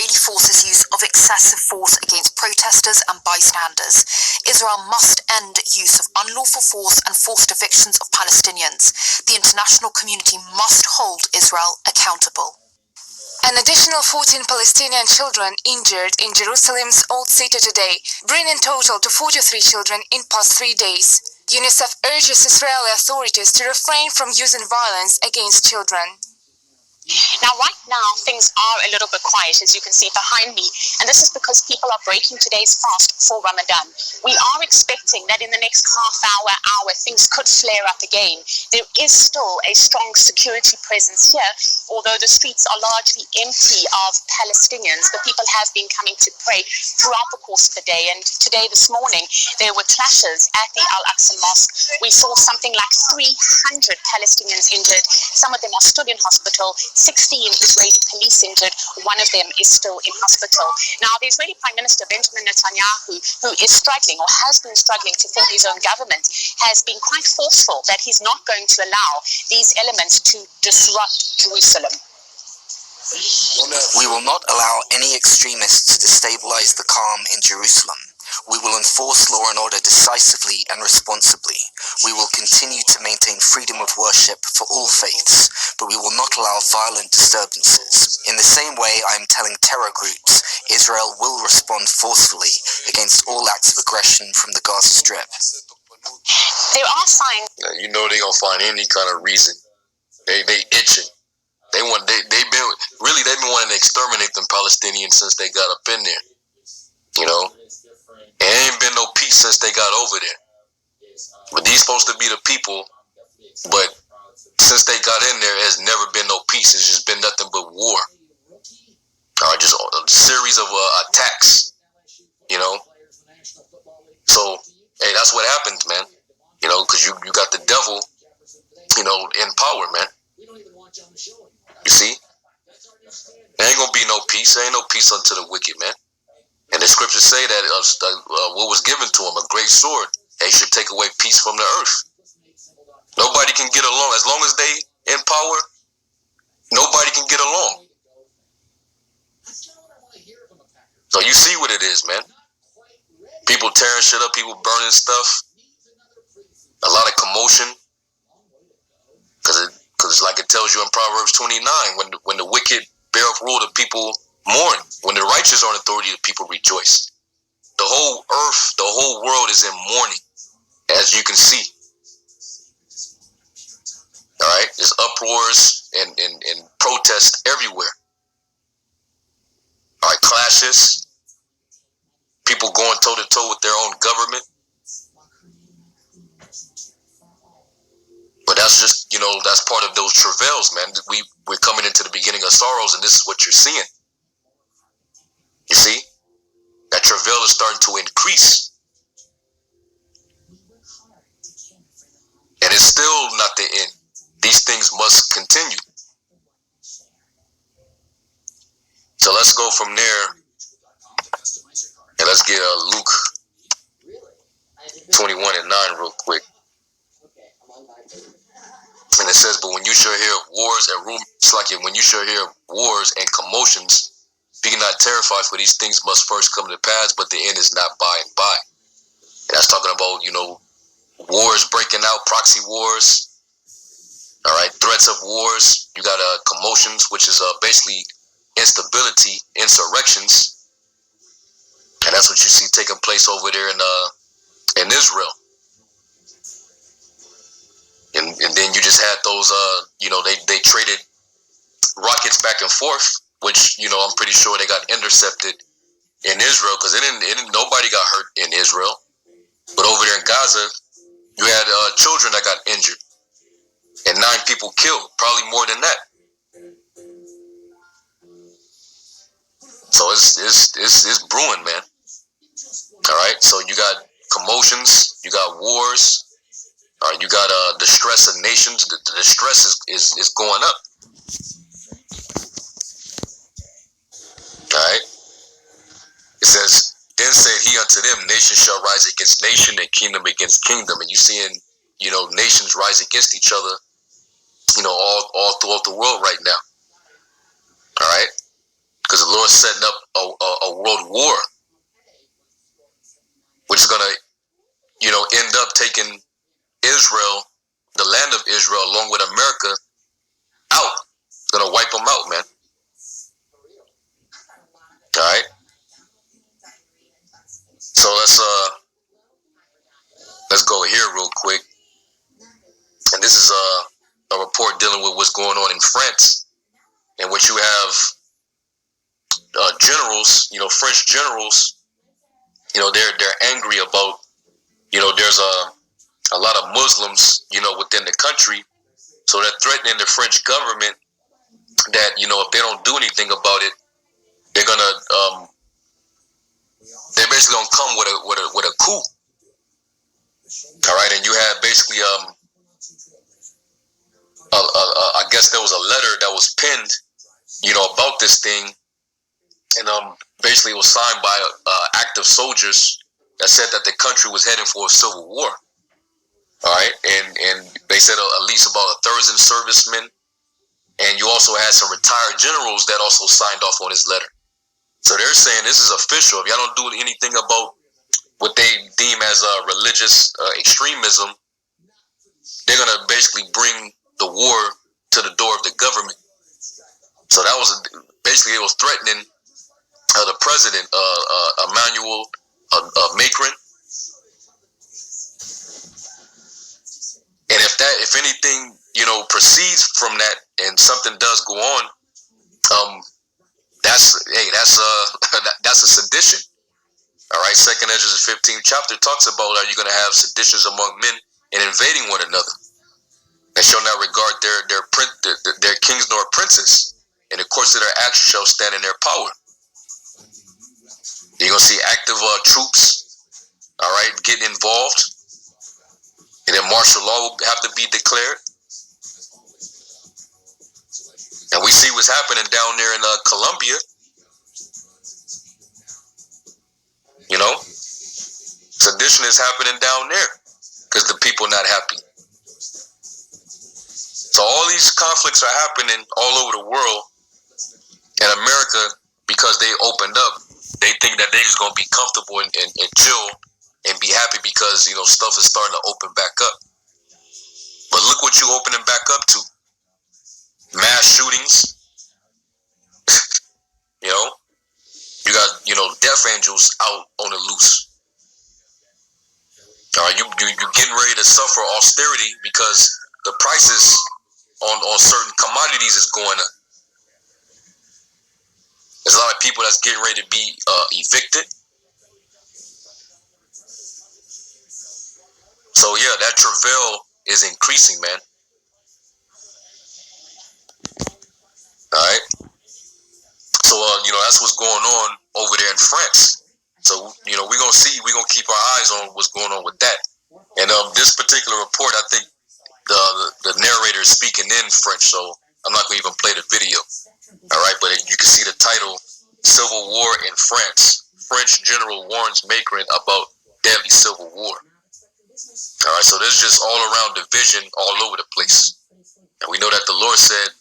Israeli forces' use of excessive force against protesters and bystanders. Israel must end use of unlawful force and forced evictions of Palestinians. The international community must hold Israel accountable. An additional 14 Palestinian children injured in Jerusalem's Old City today, bringing total to 43 children in past 3 days. UNICEF urges Israeli authorities to refrain from using violence against children. Now, right now, things are a little bit quiet, as you can see behind me, and this is because people are breaking today's fast for Ramadan. We are expecting that in the next hour, things could flare up again. There is still a strong security presence here, although the streets are largely empty of Palestinians. The people have been coming to pray throughout the course of the day, and today, this morning, there were clashes at the Al-Aqsa Mosque. We saw something like 300 Palestinians injured. Some of them are still in hospital. 16 Israeli police injured. One of them is still in hospital. Now, the Israeli Prime Minister Benjamin Netanyahu, who is struggling or has been struggling to form his own government, has been quite forceful that he's not going to allow these elements to disrupt Jerusalem. We will not allow any extremists to destabilize the calm in Jerusalem. We will enforce law and order decisively and responsibly. We will continue to maintain freedom of worship for all faiths, but we will not allow violent disturbances. In the same way I am telling terror groups, Israel will respond forcefully against all acts of aggression from the Gaza Strip. There are signs. You know they're gonna find any kind of reason. They itching. They've been wanting to exterminate them Palestinians since they got up in there. You know? There ain't been no peace since they got over there. But these supposed to be the people, but since they got in there, there's never been no peace. It's just been nothing but war. Just a series of attacks, you know. So, hey, that's what happens, man. You know, because you got the devil, you know, in power, man. You see? There ain't gonna be no peace. There ain't no peace unto the wicked, man. And the scriptures say that what was given to him, a great sword, they should take away peace from the earth. Nobody can get along. As long as they in power, nobody can get along. So you see what it is, man. People tearing shit up, people burning stuff. A lot of commotion. Because like it tells you in Proverbs 29, when the wicked bear up rule, the people mourn. When the righteous are in authority, the people rejoice. The whole earth, the whole world is in mourning, as you can see. All right? There's uproars and protests everywhere. All right, clashes. People going toe-to-toe with their own government. But that's just, you know, that's part of those travails, man. We're coming into the beginning of sorrows, and this is what you're seeing. You see? That travail is starting to increase. And it's still not the end. These things must continue. So let's go from there. And let's get Luke 21:9 real quick. And it says, but when you shall hear wars and rumors, when you shall hear wars and commotions, be not terrified, for these things must first come to pass, but the end is not by and by. And that's talking about, you know, wars breaking out, proxy wars. All right, threats of wars. You got commotions, which is basically instability, insurrections, and that's what you see taking place over there in Israel. And then you just had those, you know, they traded rockets back and forth, which, you know, I'm pretty sure they got intercepted in Israel, because nobody got hurt in Israel. But over there in Gaza, you had children that got injured and 9 people killed, probably more than that. So it's brewing, man. All right, so you got commotions, you got wars. All right, you got the stress of nations. The stress is going up. All right. It says, then said he unto them, nation shall rise against nation and kingdom against kingdom. And you seeing, you know, nations rise against each other, you know, all throughout the world right now. All right. Because the Lord setting up a world war, which is going to, end up taking Israel, the land of Israel, along with America, out. It's going to wipe them out, man. All right. So let's go here real quick. And this is a report dealing with what's going on in France, in which you have generals, French generals. They're angry about, there's a lot of Muslims, within the country. So they're threatening the French government that, if they don't do anything about it, they're basically gonna come with a coup. All right, and you had basically I guess there was a letter that was penned, about this thing, and basically it was signed by active soldiers that said that the country was heading for a civil war. All right, and they said at least about 1,000 servicemen, and you also had some retired generals that also signed off on this letter. So they're saying this is official. If y'all don't do anything about what they deem as religious extremism, they're gonna basically bring the war to the door of the government. So that was basically, it was threatening the president, Emmanuel Macron. And if anything, proceeds from that, and something does go on, that's a sedition. All right. 2nd Ezra 15th chapter talks about, are you going to have seditions among men and invading one another? They shall not regard their kings nor princes, and the course of their actions shall stand in their power. You're gonna see active troops, all right, getting involved, and then martial law will have to be declared. And we see what's happening down there in Colombia. Sedition is happening down there because the people not happy. So all these conflicts are happening all over the world. And America, because they opened up, they think that they're just going to be comfortable and chill and be happy because, stuff is starting to open back up. But look what you opening back up to. Mass shootings. You got, death angels out on the loose. You're getting ready to suffer austerity because the prices on certain commodities is going up. There's a lot of people that's getting ready to be evicted. So yeah, that travail is increasing, man. All right. So that's what's going on over there in France. So we're gonna keep our eyes on what's going on with that. And this particular report, I think the narrator is speaking in French, so I'm not gonna even play the video. All right, but you can see the title: Civil War in France. French general warns Macron about deadly civil war. All right, so there's just all around division all over the place. And we know that the Lord said,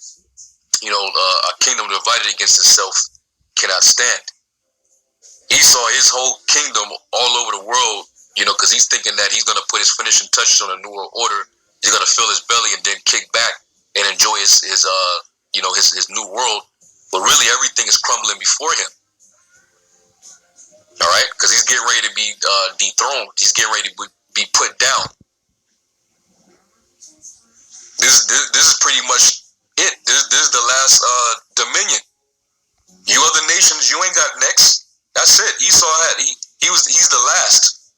a kingdom divided against itself cannot stand. Esau, his whole kingdom all over the world, because he's thinking that he's going to put his finishing touches on a new world order. He's going to fill his belly and then kick back and enjoy his new world. But really, everything is crumbling before him. All right, because he's getting ready to be dethroned. He's getting ready to be put down. This is pretty much it. This is the last dominion. You other nations, you ain't got next. That's it. Esau he's the last.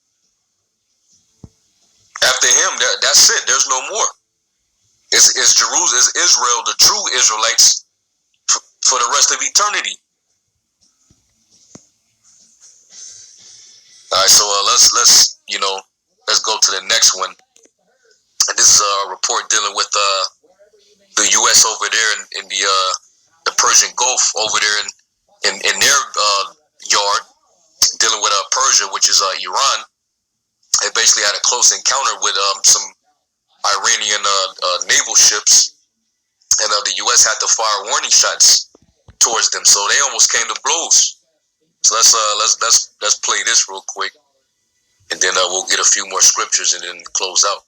After him, that's it. There's no more. It's Jerusalem, it's Israel, the true Israelites, for the rest of eternity. All right, so let's go to the next one. And this is a report dealing with the U.S. over there in the Persian Gulf over there in their yard, dealing with Persia, which is Iran. They basically had a close encounter with some Iranian naval ships, and the U.S. had to fire warning shots. towards them. So they almost came to blows. So let's play this real quick, and then we'll get a few more scriptures and then close out.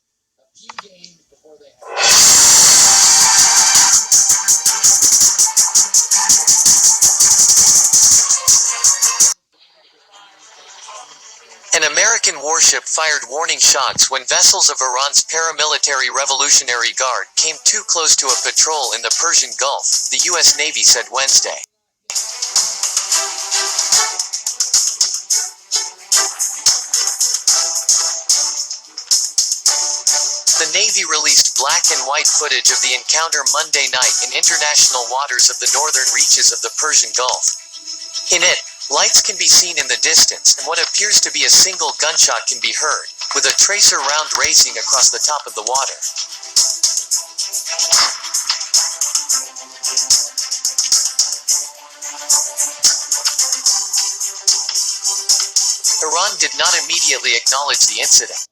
An American warship fired warning shots when vessels of Iran's paramilitary Revolutionary Guard came too close to a patrol in the Persian Gulf, the U.S. Navy said Wednesday. The Navy released black and white footage of the encounter Monday night in international waters of the northern reaches of the Persian Gulf. In it, lights can be seen in the distance and what appears to be a single gunshot can be heard, with a tracer round racing across the top of the water. Iran did not immediately acknowledge the incident.